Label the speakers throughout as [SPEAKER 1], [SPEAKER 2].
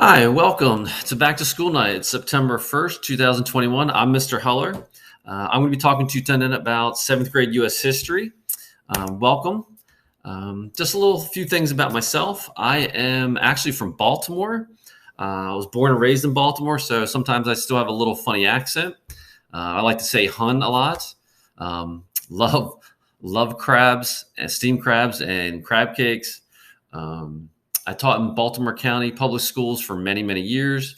[SPEAKER 1] Hi, welcome to Back to School Night. It's September 1st, 2021. I'm Mr. Heller. I'm going to be talking to you tonight about 7th grade U.S. history. Welcome. Just a little few things about myself. I am actually from Baltimore. I was born and raised in Baltimore, so sometimes I still have a little funny accent. I like to say hun a lot. Love crabs and steamed crabs and crab cakes. I taught in Baltimore County public schools for many, many years.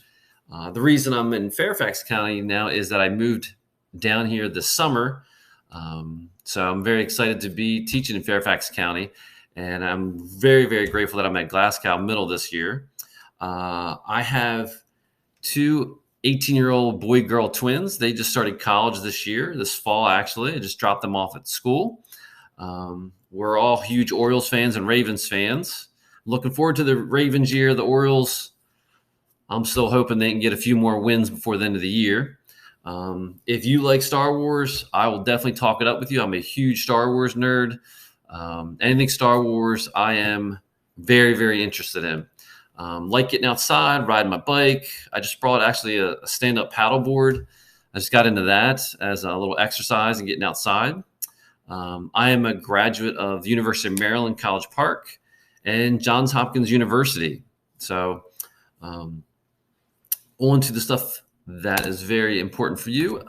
[SPEAKER 1] The reason I'm in Fairfax County now is that I moved down here this summer. So I'm very excited to be teaching in Fairfax County. And I'm very, very grateful that I'm at Glasgow Middle this year. I have two 18-year-old boy-girl twins. They just started college this fall, actually. I just dropped them off at school. We're all huge Orioles fans and Ravens fans. Looking forward to the Ravens year. The Orioles, I'm still hoping they can get a few more wins before the end of the year. If you like Star Wars, I will definitely talk it up with you. I'm a huge Star Wars nerd. Anything Star Wars, I am very, very interested in. Like getting outside, riding my bike. I just brought actually a stand-up paddleboard. I just got into that as a little exercise and getting outside. I am a graduate of the University of Maryland, College Park, and Johns Hopkins University. So on to the stuff that is very important for you.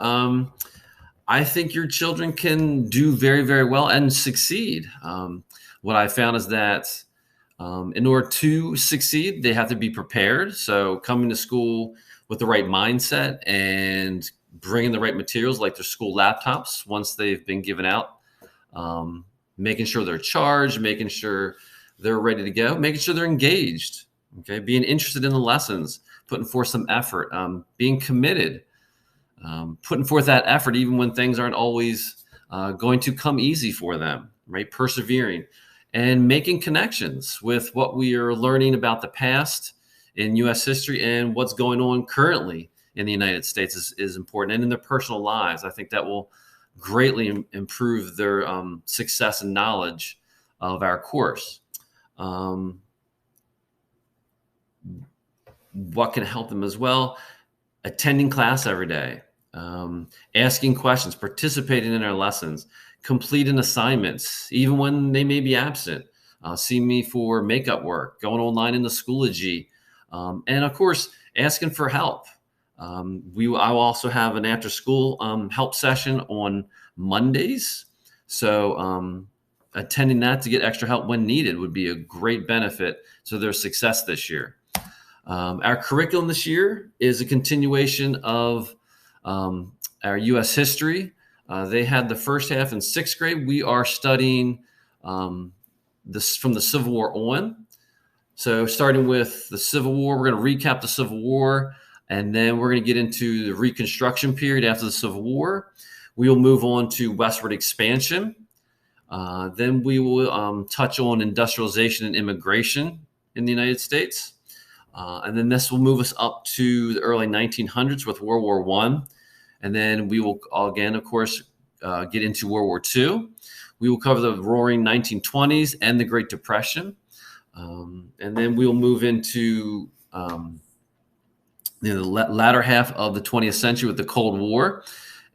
[SPEAKER 1] I think your children can do very, very well and succeed. What I found is that in order to succeed, they have to be prepared. So coming to school with the right mindset and bringing the right materials like their school laptops once they've been given out, making sure they're charged, making sure they're ready to go, making sure they're engaged, okay, being interested in the lessons, putting forth some effort, being committed, putting forth that effort even when things aren't always going to come easy for them, right? Persevering and making connections with what we are learning about the past in U.S. history and what's going on currently in the United States is important, and in their personal lives. I think that will greatly improve their success and knowledge of our course. What can help them as well? Attending class every day, asking questions, participating in our lessons, completing assignments, even when they may be absent, see me for makeup work, going online in the Schoology, and of course, asking for help. I will also have an after-school help session on Mondays. So attending that to get extra help when needed would be a great benefit to their success this year. Our curriculum this year is a continuation of our U.S. history. They had the first half in 6th grade. We are studying this from the Civil War on. So starting with the Civil War, we're going to recap the Civil War, and then we're going to get into the Reconstruction period after the Civil War. We will move on to westward expansion. Then we will touch on industrialization and immigration in the United States. And then this will move us up to the early 1900s with World War I. And then we will, again, of course, get into World War II. We will cover the roaring 1920s and the Great Depression. And then we'll move into the latter half of the 20th century with the Cold War.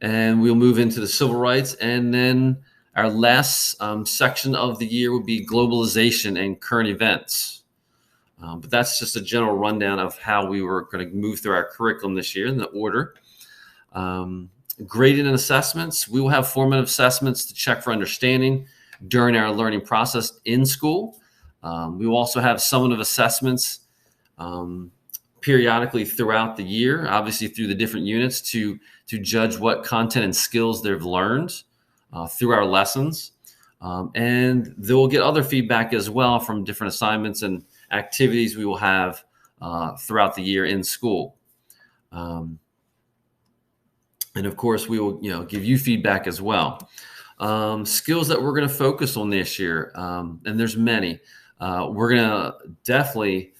[SPEAKER 1] And we'll move into the civil rights. And then our last section of the year will be globalization and current events. But that's just a general rundown of how we were going to move through our curriculum this year in the order. Grading and assessments. We will have formative assessments to check for understanding during our learning process in school. We will also have summative assessments periodically throughout the year, obviously through the different units to judge what content and skills they've learned through our lessons. And they will get other feedback as well from different assignments and activities we will have throughout the year in school. And of course, we will give you feedback as well. Skills that we're going to focus on this year, and there's many. We're going to definitely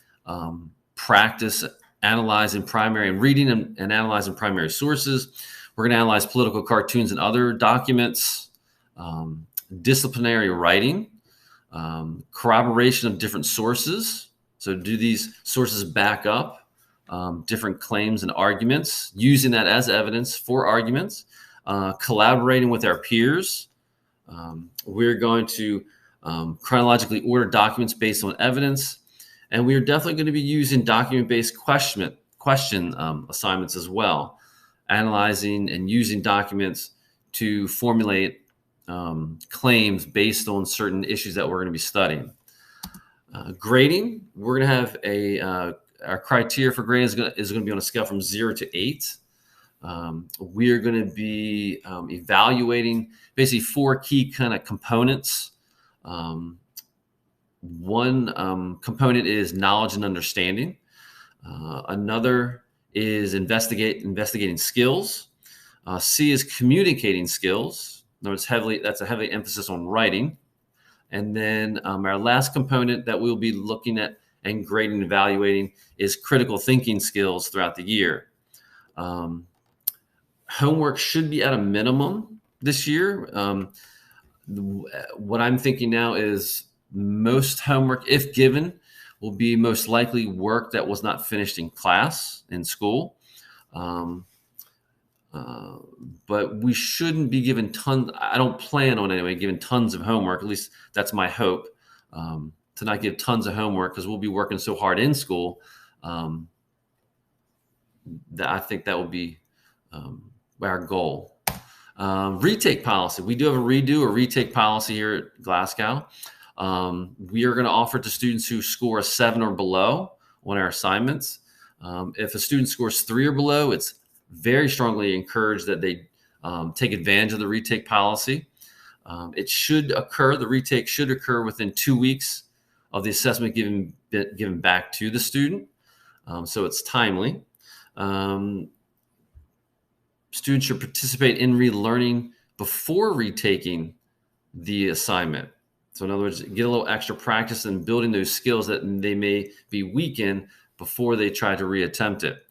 [SPEAKER 1] practice analyzing primary and reading and analyzing primary sources. We're going to analyze political cartoons and other documents, disciplinary writing, corroboration of different sources. So do these sources back up different claims and arguments, using that as evidence for arguments, collaborating with our peers. We're going to chronologically order documents based on evidence, and we are definitely going to be using document-based question assignments as well, analyzing and using documents to formulate claims based on certain issues that we're going to be studying. Grading, we're going to have our criteria for grading is going to be on a scale from 0 to 8. We are going to be evaluating basically 4 key kind of components. One component is knowledge and understanding. Another is investigating skills. C is communicating skills. In other words, that's a heavy emphasis on writing. And then our last component that we'll be looking at and grading and evaluating is critical thinking skills throughout the year. Homework should be at a minimum this year. What I'm thinking now is most homework, if given, will be most likely work that was not finished in class, in school. But we shouldn't be given tons. I don't plan on anyway giving tons of homework. At least that's my hope, to not give tons of homework, because we'll be working so hard in school that I think that will be our goal. Retake policy. We do have a retake policy here at Glasgow. We are going to offer it to students who score a 7 or below on our assignments. If a student scores 3 or below, it's very strongly encouraged that they take advantage of the retake policy. The retake should occur within 2 weeks of the assessment given back to the student. So it's timely. Students should participate in relearning before retaking the assignment. So in other words, get a little extra practice in building those skills that they may be weak in before they try to reattempt it.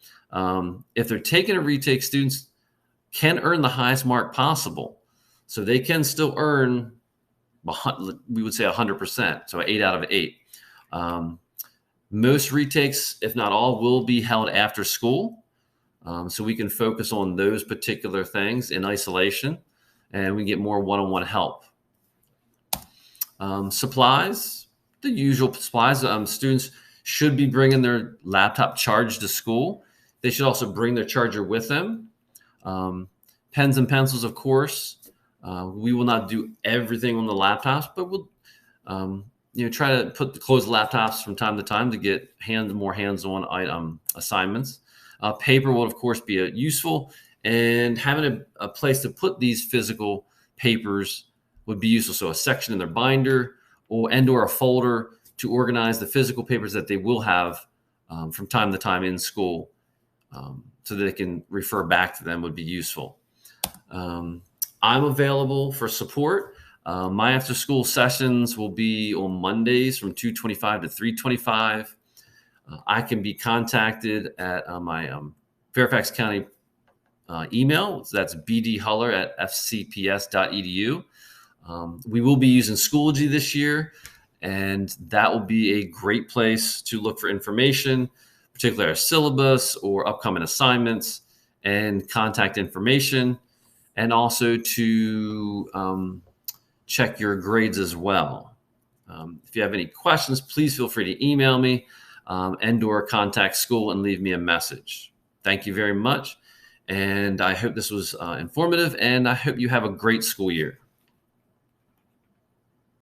[SPEAKER 1] If they're taking a retake, students can earn the highest mark possible. So they can still earn, we would say 100%, so 8 out of 8. Most retakes, if not all, will be held after school. So we can focus on those particular things in isolation, and we get more one-on-one help. Supplies, the usual supplies. Students should be bringing their laptop charged to school. They should also bring their charger with them. Pens and pencils, of course. We will not do everything on the laptops, but we'll try to close the laptops from time to time to get more hands-on assignments. Paper will, of course, be useful, and having a place to put these physical papers would be useful. So a section in their binder or a folder to organize the physical papers that they will have from time to time in school, so that they can refer back to them would be useful. I'm available for support. My after-school sessions will be on Mondays from 2:25 to 3:25. I can be contacted at my Fairfax County email. So that's bdhuller@fcps.edu. We will be using Schoology this year, and that will be a great place to look for information, particularly our syllabus or upcoming assignments and contact information, and also to check your grades as well. If you have any questions, please feel free to email me and/or contact school and leave me a message. Thank you very much. And I hope this was informative, and I hope you have a great school year.